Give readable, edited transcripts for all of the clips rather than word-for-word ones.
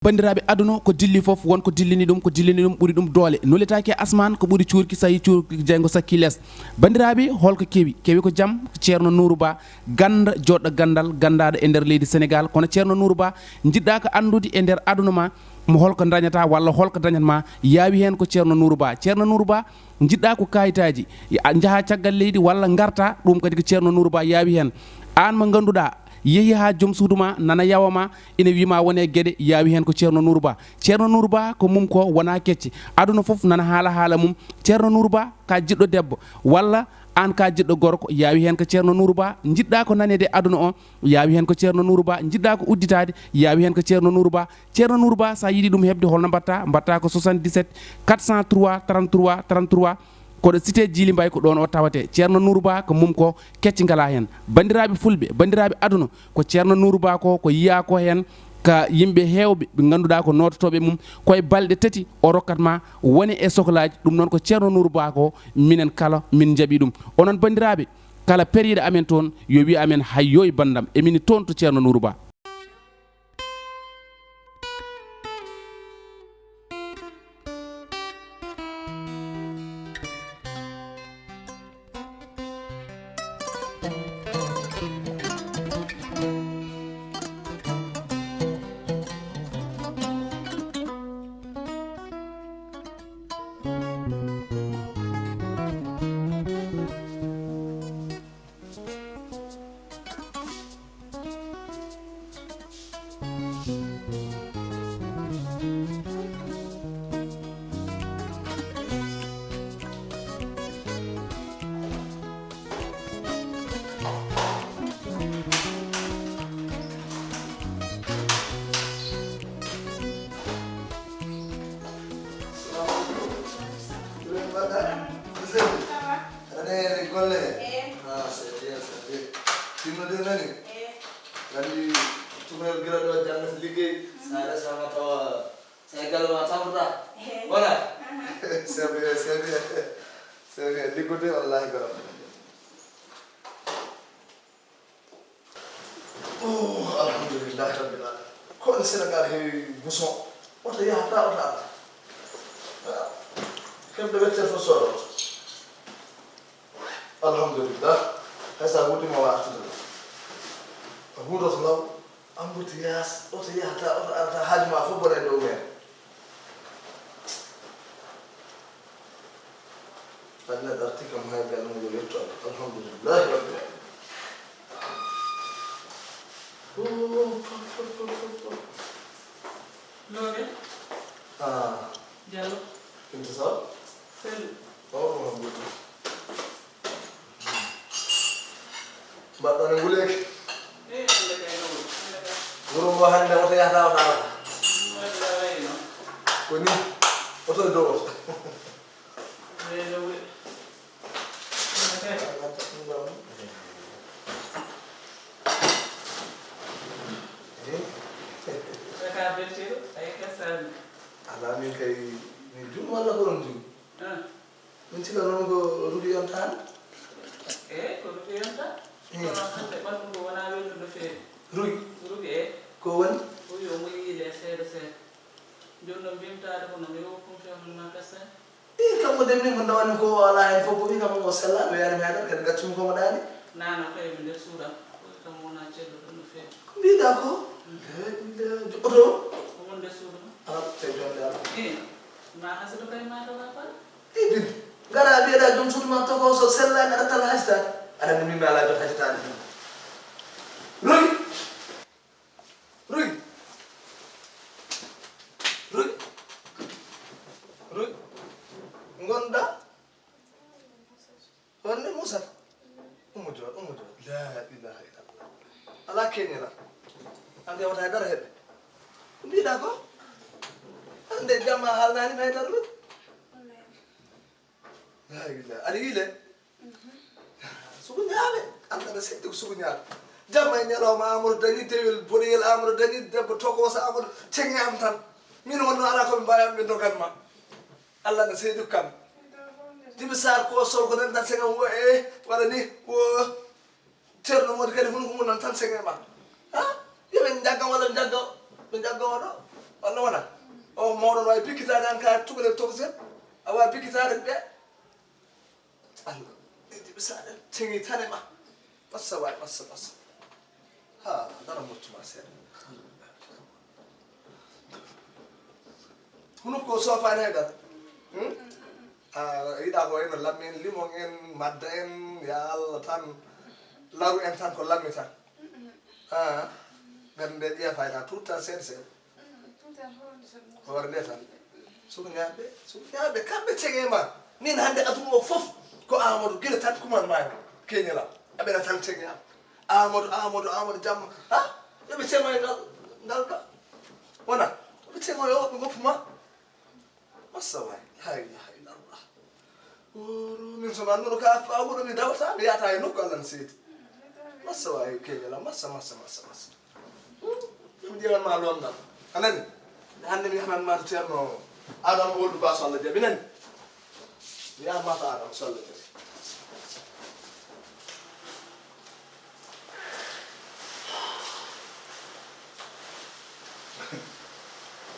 bandiraɓe aduna ko dilli fof wonko dillini ɗum ɓuuri ɗum doole nolitaki asman ko ɓuuri cuurki so yi cuurki jeygo sakki less bandiraɓe holko kewi ko jaam ceerno Nourou Ba ganda joɗɗo gandal gandaɗo e nder leydi Sénégal kono ceerno Nourou Ba jiɗɗa ko andude e nder aduna ma mo holko dañata walla holko dañatma yaawi hen ko ceerno Nourou Ba jiɗɗa ko kayitaji jaaha caggal leydi walla garta ɗum kadi ko ceerno Nourou Ba yaawi hen an mo ganduɗa yehi ha joom suudu ma nana yawama ina wima wone gueɗe yaawi hen ko ceerno Nourou Ba ko mum ko wona kecce aduna foof nana haala mum ceerno Nourou Ba ka jiɗɗo debbo walla an ka jiɗɗo gorko yaawi hen ko ceerno Nourou Ba jiɗɗa ko nanede aduna o yaawi hen ko ceerno Nourou Ba jiɗɗa ko udditade yaawi hen ko ceerno Nourou Ba sa yiiɗi ɗum hebde holno mbatta ko 77 403 33 33 koɗo cité Djily Mbaye ko ɗon o tawate ceerno Nourou Ba ko mum ko kecci ngala hen bandiraɓe fulɓe bandiraɓe aduna ko ceerno Nourou Ba ko yiya ko hen ka yimɓe hewɓe ɓe ganduɗa ko nototoɓe mum koye balɗe tati o rokkatma woni e sohlaji ɗum noon ko ceerno Nourou Ba ko minen kala min jaaɓi ɗum onon bandiraɓe kala periɗo amen toon yo wi amen hayyo e bandam emini toon to ceerno Nourou Ba. Alhamdulillah rabbil alamin ko Sénégal heewi buson oto yahata kemɗe wette fof soroto alhamdulillah haysa wuɗɗima wartude a huudoto law embouteillage oto yahata oto arata haaju ma fof bone dow men tan neɗɗo arti kam hay belmo yo yettoɓe alhamdulillahi rabbil alamin Loge? Diallo? Kintu sa? Selu? Oh, betul. Mbak Tani Bulek? Ande kay no. Guru mo hande oto yahata o tawa. Mo daway no. Ko ni oto do. No we. Ala min kay min jum wala ko non jum min ci la non ko rudi on tan ko rudi on tan ko hande bandu ko wana welu do fe rudi ko won ko yo mo yile seede jonno bimtaade ko no yo ko fe ma kassa kam mo demni mo dawani ko wala en fofu kam mo sella be yar meeda ken gaccum ko mo dani nana kay mi der suura kam wona cello do fe ko bi da ko oto ko mon der suura te jonda ma hasato kay ma to ba bin gara bi da dum sutuma to ko so sella na tal hasta ana mi mala do hasta ni Ruy ngonda wonde musa umudo la ilaha illallah ala kenyala ande wata dara hedde mbida ko ande jamma halnani may tan lut la ilaha ali ile sugu ñaabe anda da seddu sugu ñaabe jamma ñalawma Amadou dañi tewel bodiyel Amadou dañi debbo tokosa Amadou cengi am tan min wonno ala ko mbayam be dogan ma Allah na seydu kam tibi sar ko sol ko nan tan senga wo wala ni wo cerno mo kadi hun ko mun tan senga ma ha yebe jagga wala jagga be jagga wodo wala awa bikitaade an ka tugale toksen awa bikitaade ɓe allah idi ɓe saɗa teŋi tane ma massa wawi massa ha dara moccuma seeɗa huno ko sofani heɗat yiɗa ko eno lammi en limon en madda en ya allah tan laru en tan ko lammi tan ɓerde nde ƴeefayɗa tout tan seeɗa seeɗa hoore nde tan sukañaɓe kamɓe teŋema min hannde aduna o fof ko amadou guila tan commandement keñalam aɓena tan teŋe am amadou jamma yoɓe teŋoye ngal ɗo wona yoɓe teŋoye o ɓe goppuma massa way la ilaha illallah min soma annuɗo ka awuɗo mi dawata mi yata e nokku allah n seedi massa way keñalam massa mi ƴewanma lomdal anani hannde mi yahnanma to ceerno adama woldu ba so allah jaɓi nani mi yahma to adama so allah jaɓi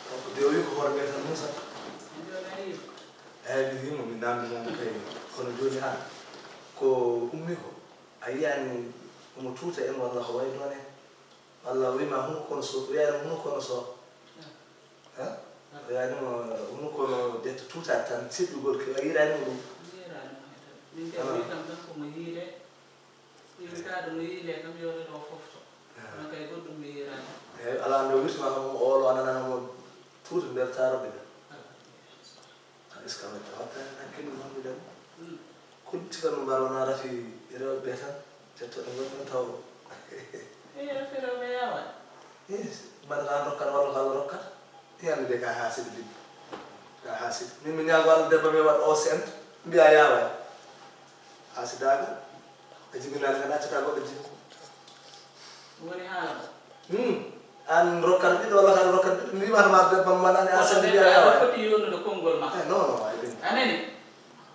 donc de o wi ko hoore ɓe tan moussa eyyi mi wimo mi namdi moom kay kono joni ha ko ummi ko a yiyani omo tuuta en walla ko way ɗon en walla wima hunko kono so wiyani hunko kono so wiyanimo hunko kono detta tuutade tan seɗɗugol ko yiiranimo ɗum min kam wi kam tan komo yiile yiilitaɗo no yiile kam yone ɗo fofto kono kay goɗɗum mi yirani eyyi ala nde wirtuma kam olo ananamo tuuta nder taroɓe ɗen est ce que aɗa wattani hakkille mamɓe ɗen kuɗtikan no mbarwana rafi rewɓe ɓe tan tettoɗe gonɗon taw rafi rewɓe yawa mbaɗata rokkat walla ko allah rokkat hiyande de ka haasiɗe liggo ka haasiɗe min mi ñaago allah debbo mi waɗ o sent mbiya yawani haasidaga a jibinani kan accata goɗɗo jibi woni haala an rokkat ɓiɗɗo walla kan rokkat ɓiɗɗo mi wimatama debbo maɗani a sent mbiya yawani foti yonnude konngol ma non ay ɗum anani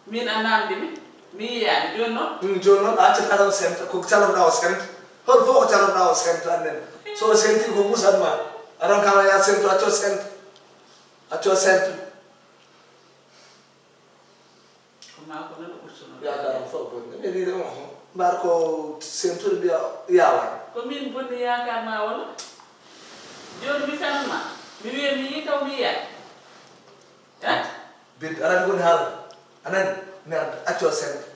min a namdimi mi yiyani joni noon joni noon a accata tan sent ko calonɗa o sent hol fof ko calonɗa o sent annen so o senti ko musanma aɗon kama ya sentu acco sent ko ma ko nano ɓursuno yakaram fof bonde mi wiide mbar ko sentude mbiya yawani ko min bonni yakar ma walla joni mi fenanma mi wiya mi yi taw mi yiyani bidde aɗa andi koni haala anani mi acco sent